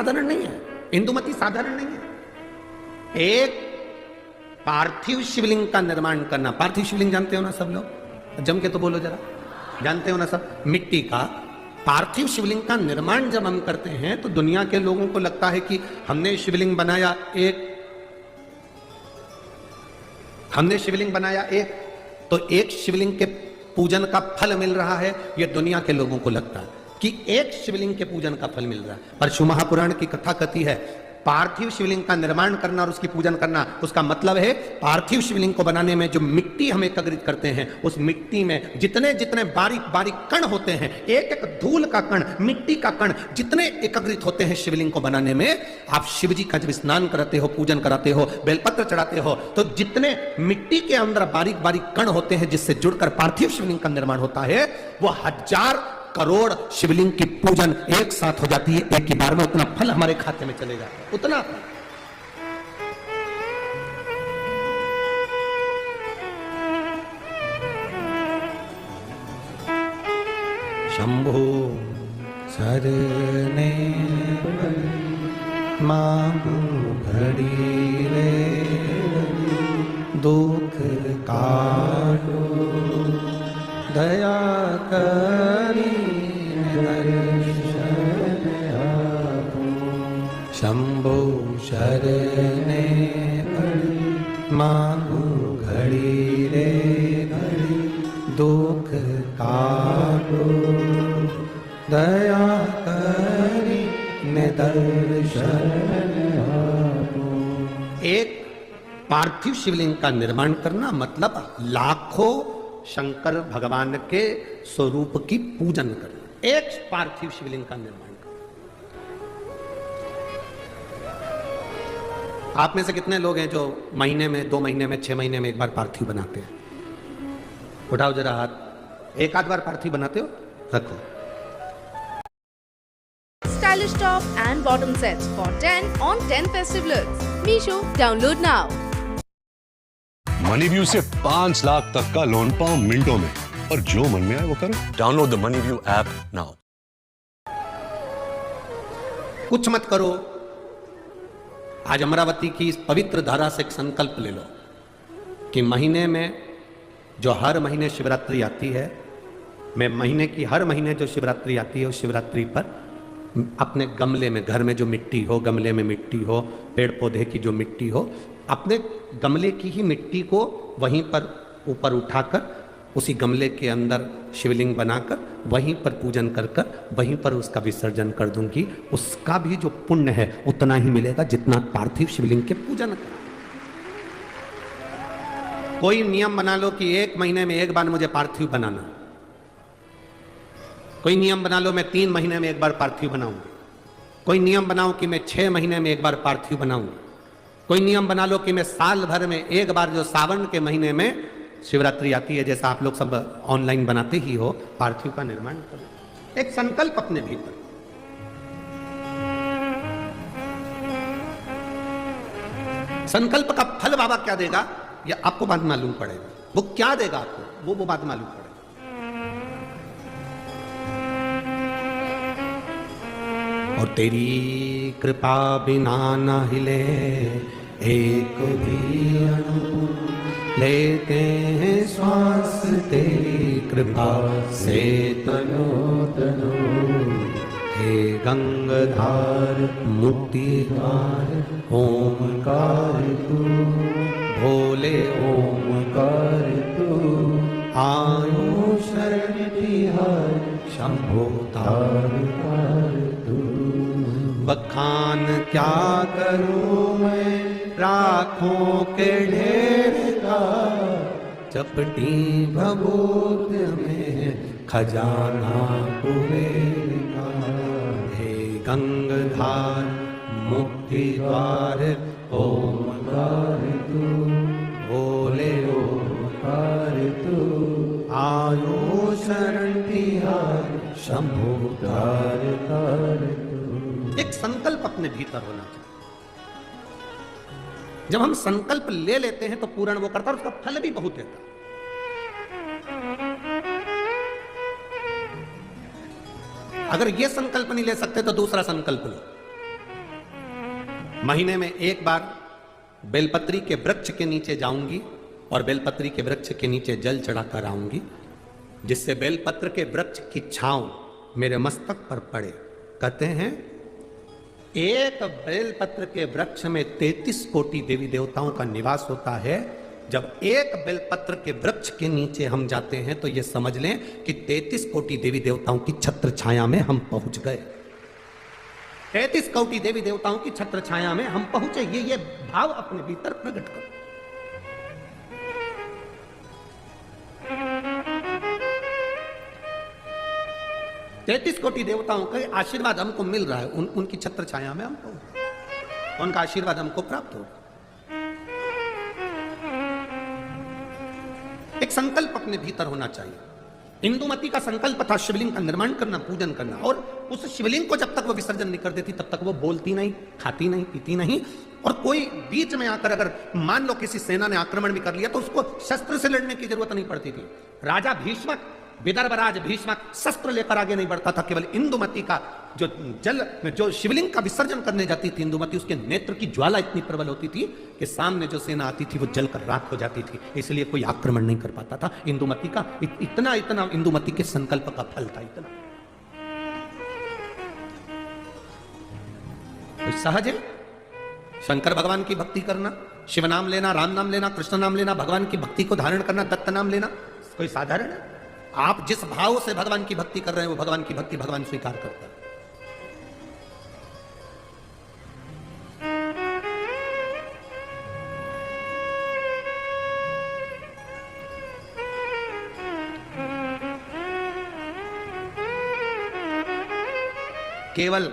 साधारण नहीं है, इंदुमती साधारण नहीं है। एक पार्थिव शिवलिंग का निर्माण करना, पार्थिव शिवलिंग जानते हो ना सब लोग, जम के तो बोलो जरा, जानते हो ना सब, मिट्टी का पार्थिव शिवलिंग का निर्माण जब हम करते हैं तो दुनिया के लोगों को लगता है कि हमने शिवलिंग बनाया एक, तो एक शिवलिंग के पूजन का फल मिल रहा है, यह दुनिया के लोगों को लगता है कि एक शिवलिंग के पूजन का फल मिल रहा है। पर शिव महापुराण की कथा कथी है, पार्थिव शिवलिंग का निर्माण करना और उसकी पूजन करना, उसका मतलब है पार्थिव शिवलिंग को बनाने में जो मिट्टी हम एकत्रित करते हैं, उस मिट्टी में जितने जितने बारीक बारीक कण होते हैं, एक एक धूल का कण, मिट्टी का कण जितने एकत्रित होते हैं शिवलिंग को बनाने में, आप शिव जी का जब स्नान कराते हो, पूजन कराते हो, बेलपत्र चढ़ाते हो, तो जितने मिट्टी के अंदर बारीक बारीक कण होते हैं जिससे जुड़कर पार्थिव शिवलिंग का निर्माण होता है, वो 1000 करोड़ शिवलिंग की पूजन एक साथ हो जाती है एक ही बार में। उतना फल हमारे खाते में चलेगा, उतना। शंभो शरणे मांगू घड़ी रे, दुख काटो दया करी दर्शन आपो। शंभो शरणे मांगू घड़ी रे घड़ी, दुख काटो दया करी दर्शन आपो। एक पार्थिव शिवलिंग का निर्माण करना मतलब लाखों शंकर भगवान के स्वरूप की पूजन करना, एक पार्थिव शिवलिंग का निर्माण करना। आप में से कितने लोग हैं जो महीने में, 2 महीने में, 6 महीने में एक बार पार्थिव बनाते हैं? उठाओ जरा हाथ। एक आध बार पार्थिव बनाते हो? रखो। Stylish top and bottom sets for 10 on 10 festive looks. Meesho, download now. MoneyView से 5 लाख तक का लोन पाओ मिनटों में, और जो मन में आए वो करो। Download the MoneyView app now. कुछ मत करो, आज अमरावती की इस पवित्र धारा से एक संकल्प ले लो कि महीने में जो हर महीने शिवरात्रि आती है, मैं महीने की हर महीने जो शिवरात्रि आती है उस शिवरात्रि पर अपने गमले में, घर में जो मिट्टी हो, गमले में मिट्टी हो, पेड़ पौधे की जो मिट्टी हो, अपने गमले की ही मिट्टी को वहीं पर ऊपर उठाकर उसी गमले के अंदर शिवलिंग बनाकर वहीं पर पूजन कर कर वहीं पर उसका विसर्जन कर दूंगी। उसका भी जो पुण्य है उतना ही मिलेगा जितना पार्थिव शिवलिंग के पूजन का। कोई नियम बना लो कि 1 महीने में एक बार मुझे पार्थिव बनाना, कोई नियम बना लो मैं 3 महीने में एक बार पार्थिव बनाऊंगा, कोई नियम बनाओ कि मैं 6 महीने में एक बार पार्थिव बनाऊंगा, कोई नियम बना लो कि मैं साल भर में एक बार, जो सावन के महीने में शिवरात्रि आती है, जैसा आप लोग सब ऑनलाइन बनाते ही हो, पार्थिव का निर्माण करो। एक संकल्प अपने भीतर। संकल्प का फल बाबा क्या देगा ये आपको बाद मालूम पड़ेगा। वो क्या देगा आपको वो बात मालूम पड़ेगा। और तेरी कृपा बिना न हिले एक भी अणु, लेते हैं श्वास तेरी कृपा से तनो तनो। हे गंगाधार मुक्ति द्वार ओमकार तू, भोले ओमकार तू। आयो शरण तिहार शंभो तार तू। बखान क्या करूं मैं राखों के ढेर का, चपटी भभूत में खजाना कुबेर का। हे गंगाधार मुक्ति द्वार ओमकार तू, भोले ओमकार तू। आयो शरण तिहार शंभो तार तार तू। एक संकल्प अपने भीतर होना चाहिए। जब हम संकल्प ले लेते हैं तो पूर्ण वो करता है, उसका फल भी बहुत देता है। अगर ये संकल्प नहीं ले सकते तो दूसरा संकल्प लो। महीने में एक बार बेलपत्री के वृक्ष के नीचे जाऊंगी और बेलपत्री के वृक्ष के नीचे जल चढ़ाकर आऊंगी, जिससे बेलपत्र के वृक्ष की छांव मेरे मस्तक पर पड़े। कहते हैं एक बेलपत्र के वृक्ष में 33 कोटि देवी देवताओं का निवास होता है। जब एक बेलपत्र के वृक्ष के नीचे हम जाते हैं तो यह समझ लें कि 33 कोटि देवी देवताओं की छत्र छाया में हम पहुंच गए। 33 कोटि देवी देवताओं की छत्र छाया में हम पहुंचे। ये भाव अपने भीतर प्रकट करो। तैतीस कोटि देवताओं का आशीर्वाद हमको मिल रहा है, उनकी छत्र छाया में हम पहुंचे, उनका आशीर्वाद हमको प्राप्त हो। एक संकल्प अपने भीतर होना चाहिए। इंदुमती का संकल्प था शिवलिंग का निर्माण करना, पूजन करना, और उस शिवलिंग को जब तक वो विसर्जन नहीं कर देती तब तक वो बोलती नहीं, खाती नहीं, पीती नहीं। और कोई बीच में आकर अगर मान लो किसी सेना ने आक्रमण भी कर लिया तो उसको शस्त्र से लड़ने की जरूरत नहीं पड़ती थी। राजा भीष्मक, विदर्भराज भीष्मक शस्त्र लेकर आगे नहीं बढ़ता था। केवल इंदुमती का जो शिवलिंग का विसर्जन करने जाती थी इंदुमती, उसके नेत्र की ज्वाला इतनी प्रबल होती थी कि सामने जो सेना आती थी वो जलकर राख हो जाती थी, इसलिए कोई आक्रमण नहीं कर पाता था। इंदुमती का इतना इंदुमती के संकल्प का फल था। इतना सहज है शंकर भगवान की भक्ति करना, शिव नाम लेना, राम नाम लेना, कृष्ण नाम लेना, भगवान की भक्ति को धारण करना, दत्त नाम लेना, कोई साधारण है? आप जिस भाव से भगवान की भक्ति कर रहे हैं वो भगवान की भक्ति भगवान स्वीकार करता है। केवल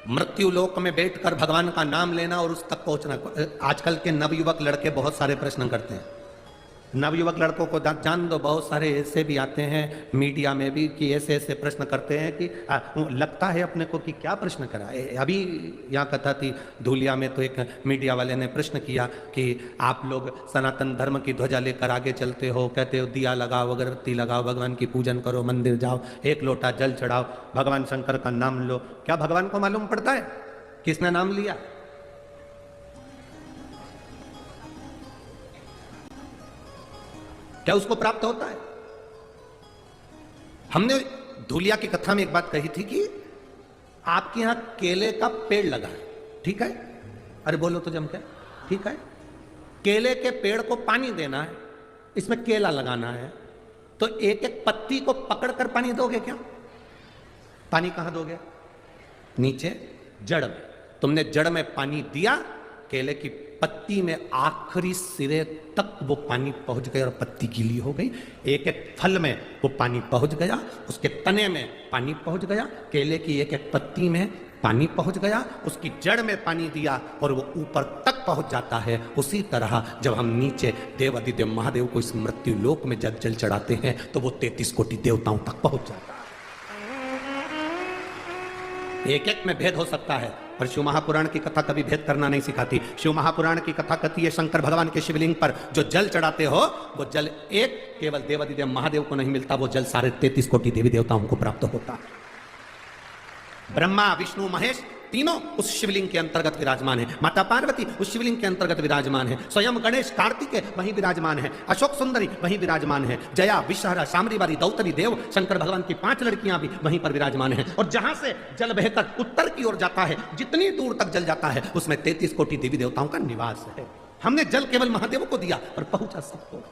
मृत्यु लोक में बैठकर भगवान का नाम लेना और उस तक पहुंचना। आजकल के नवयुवक लड़के बहुत सारे प्रश्न करते हैं। नवयुवक लड़कों को जान दो, बहुत सारे ऐसे भी आते हैं मीडिया में भी कि ऐसे ऐसे प्रश्न करते हैं कि लगता है अपने को कि क्या प्रश्न करा। अभी यहाँ कथा थी धूलिया में, तो एक मीडिया वाले ने प्रश्न किया कि आप लोग सनातन धर्म की ध्वजा लेकर आगे चलते हो, कहते हो दिया लगाओ, अगरबत्ती लगाओ, भगवान की पूजन करो, मंदिर जाओ, एक लोटा जल चढ़ाओ, भगवान शंकर का नाम लो। क्या भगवान को मालूम पड़ता है किसने नाम लिया? क्या उसको प्राप्त होता है? हमने धूलिया की कथा में एक बात कही थी कि आपके यहां केले का पेड़ लगा है, ठीक है? अरे बोलो तो जम क्या, ठीक है? केले के पेड़ को पानी देना है, इसमें केला लगाना है, तो एक एक पत्ती को पकड़कर पानी दोगे क्या? पानी कहां दोगे? नीचे जड़ में। तुमने जड़ में पानी दिया, केले की पत्ती में आखिरी सिरे तक वो पानी पहुंच गया और पत्ती गीली हो गई। एक एक फल में वो पानी पहुंच गया, उसके तने में पानी पहुंच गया, केले की एक एक पत्ती में पानी पहुंच गया, उसकी जड़ में पानी दिया और वो ऊपर तक पहुंच जाता है। उसी तरह जब हम नीचे देवादिदेव महादेव को इस मृत्यु लोक में जब जल चढ़ाते हैं तो वो 33 कोटि देवताओं तक पहुंच जाता है। एक एक में भेद हो सकता है, पर शिव महापुराण की कथा कभी भेद करना नहीं सिखाती। शिव महापुराण की कथा कहती है शंकर भगवान के शिवलिंग पर जो जल चढ़ाते हो वो जल एक केवल देवादिदेव महादेव को नहीं मिलता, वो जल सारे 33 कोटि देवी देवताओं को प्राप्त होता है। ब्रह्मा विष्णु महेश तीनों उस शिवलिंग के अंतर्गत विराजमान है। माता पार्वती उस शिवलिंग के अंतर्गत विराजमान है। स्वयं गणेश कार्तिकेय वहीं विराजमान है। अशोक सुंदरी वहीं विराजमान है। जया विषहरा शामरीवारी दौतरी देव शंकर भगवान की 5 लड़कियां भी वहीं पर विराजमान है। और जहां से जल बहकर उत्तर की ओर जाता है, जितनी दूर तक जल जाता है उसमें 33 कोटि देवी देवताओं का निवास है। हमने जल केवल महादेव को दिया और पहुंचा सबको।